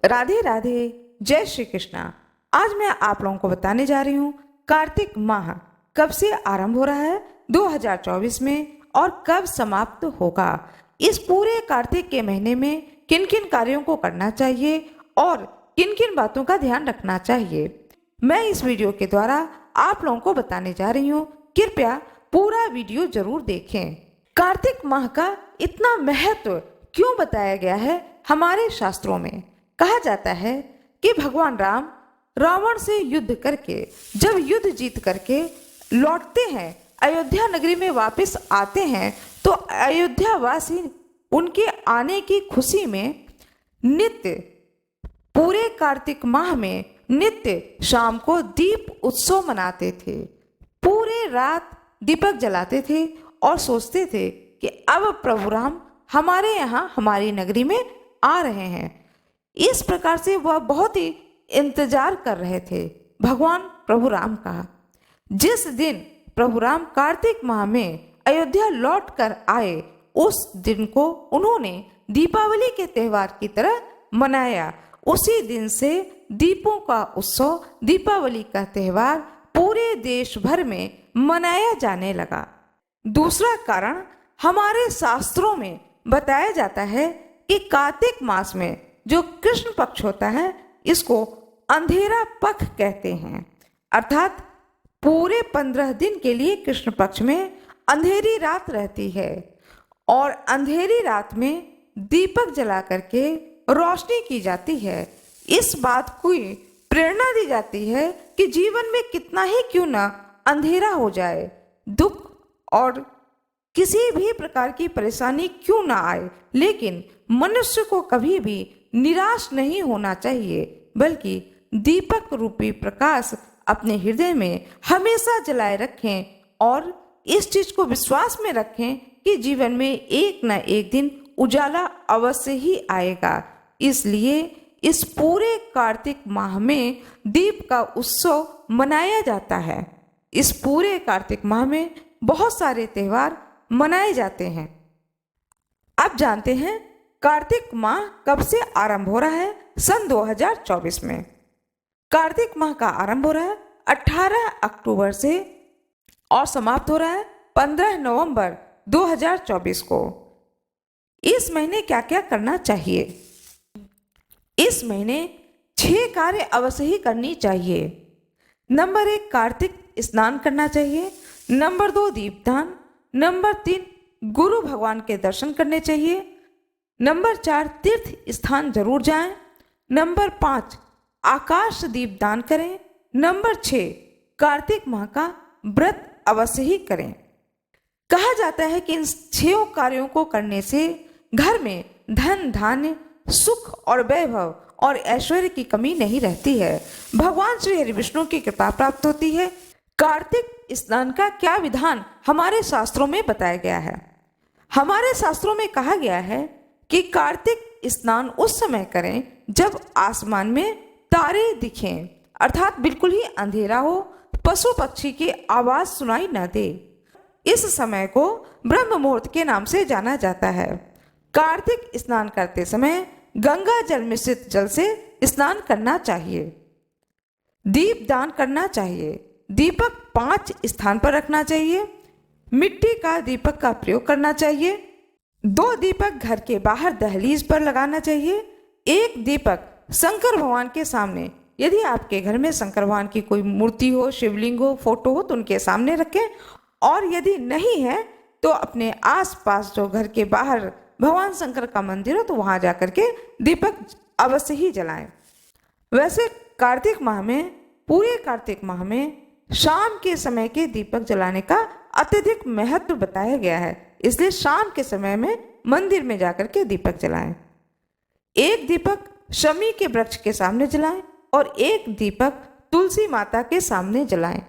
राधे राधे, जय श्री कृष्णा। आज मैं आप लोगों को बताने जा रही हूँ कार्तिक माह कब से आरंभ हो रहा है 2024 में और कब समाप्त होगा। इस पूरे कार्तिक के महीने में किन किन कार्यों को करना चाहिए और किन किन बातों का ध्यान रखना चाहिए, मैं इस वीडियो के द्वारा आप लोगों को बताने जा रही हूँ। कृपया पूरा वीडियो जरूर देखें। कार्तिक माह का इतना महत्व क्यों बताया गया है हमारे शास्त्रों में? कहा जाता है कि भगवान राम रावण से युद्ध करके जब युद्ध जीत करके लौटते हैं, अयोध्या नगरी में वापस आते हैं, तो अयोध्या वासी उनके आने की खुशी में नित्य पूरे कार्तिक माह में नित्य शाम को दीप उत्सव मनाते थे। पूरे रात दीपक जलाते थे और सोचते थे कि अब प्रभु राम हमारे यहाँ हमारी नगरी में आ रहे हैं। इस प्रकार से वह बहुत ही इंतजार कर रहे थे भगवान प्रभु राम का। जिस दिन प्रभु राम कार्तिक माह में अयोध्या लौट कर आए, उस दिन को उन्होंने दीपावली के त्योहार की तरह मनाया। उसी दिन से दीपों का उत्सव, दीपावली का त्योहार पूरे देश भर में मनाया जाने लगा। दूसरा कारण हमारे शास्त्रों में बताया जाता है कि कार्तिक मास में जो कृष्ण पक्ष होता है, इसको अंधेरा पक्ष कहते हैं। अर्थात पूरे 15 दिन के लिए कृष्ण पक्ष में अंधेरी रात रहती है और अंधेरी रात में दीपक जला करके रोशनी की जाती है। इस बात को प्रेरणा दी जाती है कि जीवन में कितना ही क्यों ना अंधेरा हो जाए, दुख और किसी भी प्रकार की परेशानी क्यों ना आए, लेकिन मनुष्य को कभी भी निराश नहीं होना चाहिए, बल्कि दीपक रूपी प्रकाश अपने हृदय में हमेशा जलाए रखें और इस चीज को विश्वास में रखें कि जीवन में एक न एक दिन उजाला अवश्य ही आएगा। इसलिए इस पूरे कार्तिक माह में दीप का उत्सव मनाया जाता है। इस पूरे कार्तिक माह में बहुत सारे त्योहार मनाए जाते हैं। अब जानते हैं कार्तिक माह कब से आरंभ हो रहा है। सन 2024 में कार्तिक माह का आरंभ हो रहा है 18 अक्टूबर से और समाप्त हो रहा है 15 नवंबर 2024 को। इस महीने क्या क्या करना चाहिए? इस महीने 6 कार्य अवश्य ही करनी चाहिए। नंबर 1, कार्तिक स्नान करना चाहिए। नंबर 2, दीपदान। नंबर 3, गुरु भगवान के दर्शन करने चाहिए। नंबर 4, तीर्थ स्थान जरूर जाएं। नंबर 5, आकाश दीप दान करें। नंबर 6, कार्तिक माह का व्रत अवश्य ही करें। कहा जाता है कि इन 6 कार्यों को करने से घर में धन धान्य, सुख और वैभव और ऐश्वर्य की कमी नहीं रहती है। भगवान श्री हरि विष्णु की कृपा प्राप्त होती है। कार्तिक स्नान का क्या विधान हमारे शास्त्रों में बताया गया है? हमारे शास्त्रों में कहा गया है कि कार्तिक स्नान उस समय करें जब आसमान में तारे दिखें, अर्थात बिल्कुल ही अंधेरा हो, पशु पक्षी की आवाज सुनाई न दे। इस समय को ब्रह्म मुहूर्त के नाम से जाना जाता है। कार्तिक स्नान करते समय गंगा जल मिश्रित जल से स्नान करना चाहिए। दीप दान करना चाहिए। दीपक 5 स्थान पर रखना चाहिए। मिट्टी का दीपक का प्रयोग करना चाहिए। 2 दीपक घर के बाहर दहलीज पर लगाना चाहिए। 1 दीपक शंकर भगवान के सामने, यदि आपके घर में शंकर भगवान की कोई मूर्ति हो, शिवलिंग हो, फोटो हो, तो उनके सामने रखें। और यदि नहीं है तो अपने आसपास जो घर के बाहर भगवान शंकर का मंदिर हो, तो वहां जाकर के दीपक अवश्य ही जलाएं। वैसे कार्तिक माह में, पूरे कार्तिक माह में शाम के समय के दीपक जलाने का अत्यधिक महत्व बताया गया है। इसलिए शाम के समय में मंदिर में जाकर के दीपक जलाएं। 1 दीपक शमी के वृक्ष के सामने जलाएं और 1 दीपक तुलसी माता के सामने जलाएं।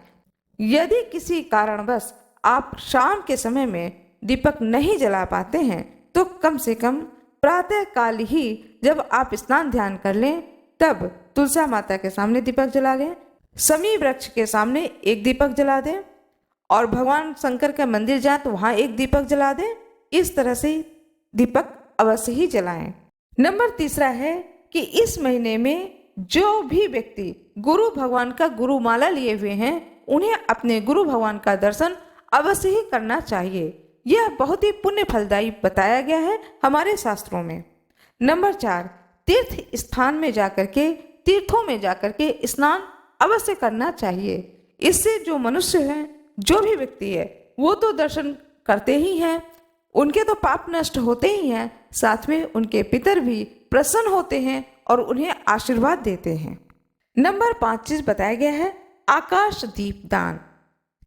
यदि किसी कारणवश आप शाम के समय में दीपक नहीं जला पाते हैं, तो कम से कम प्रातः काल ही जब आप स्नान ध्यान कर लें, तब तुलसी माता के सामने दीपक जला लें, शमी वृक्ष के सामने 1 दीपक जला दें और भगवान शंकर के मंदिर जाएं तो वहां 1 दीपक जला दें। इस तरह से दीपक अवश्य ही जलाएं। नंबर 3 है कि इस महीने में जो भी व्यक्ति गुरु भगवान का गुरुमाला लिए हुए हैं उन्हें अपने गुरु भगवान का दर्शन अवश्य ही करना चाहिए। यह बहुत ही पुण्य फलदायी बताया गया है हमारे शास्त्रों में। नंबर 4, तीर्थ स्थान में जाकर के, तीर्थों में जाकर के स्नान अवश्य करना चाहिए। इससे जो मनुष्य है, जो भी व्यक्ति है, वो तो दर्शन करते ही हैं, उनके तो पाप नष्ट होते ही हैं, साथ में उनके पितर भी प्रसन्न होते हैं और उन्हें आशीर्वाद देते हैं। नंबर 5 चीज बताया गया है आकाश दीप दान।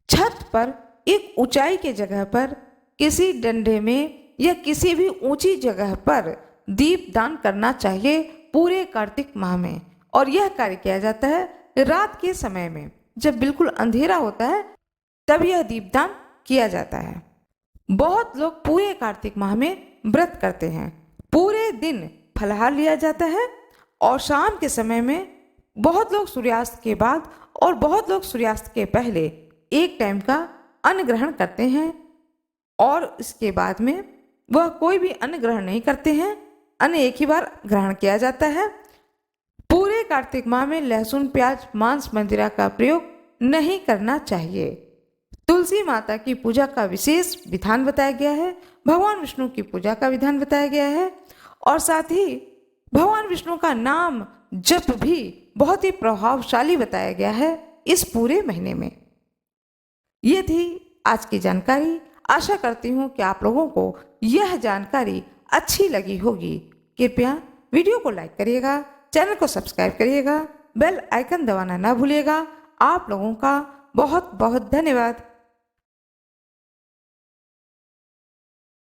छत पर एक ऊंचाई के जगह पर किसी डंडे में या किसी भी ऊंची जगह पर दीप दान करना चाहिए पूरे कार्तिक माह में। और यह कार्य किया जाता है रात के समय में, जब बिल्कुल अंधेरा होता है तब यह दीपदान किया जाता है। बहुत लोग पूरे कार्तिक माह में व्रत करते हैं, पूरे दिन फलाहार लिया जाता है और शाम के समय में बहुत लोग सूर्यास्त के बाद और बहुत लोग सूर्यास्त के पहले एक टाइम का अन्न ग्रहण करते हैं और इसके बाद में वह कोई भी अन्न ग्रहण नहीं करते हैं। अन्न एक ही बार ग्रहण किया जाता है। पूरे कार्तिक माह में लहसुन, प्याज, मांस, मदिरा का प्रयोग नहीं करना चाहिए। तुलसी माता की पूजा का विशेष विधान बताया गया है, भगवान विष्णु की पूजा का विधान बताया गया है और साथ ही भगवान विष्णु का नाम जप भी बहुत ही प्रभावशाली बताया गया है इस पूरे महीने में। ये थी आज की जानकारी। आशा करती हूँ कि आप लोगों को यह जानकारी अच्छी लगी होगी। कृपया वीडियो को लाइक करिएगा, चैनल को सब्सक्राइब करिएगा, बेल आइकन दबाना ना भूलिएगा। आप लोगों का बहुत बहुत धन्यवाद।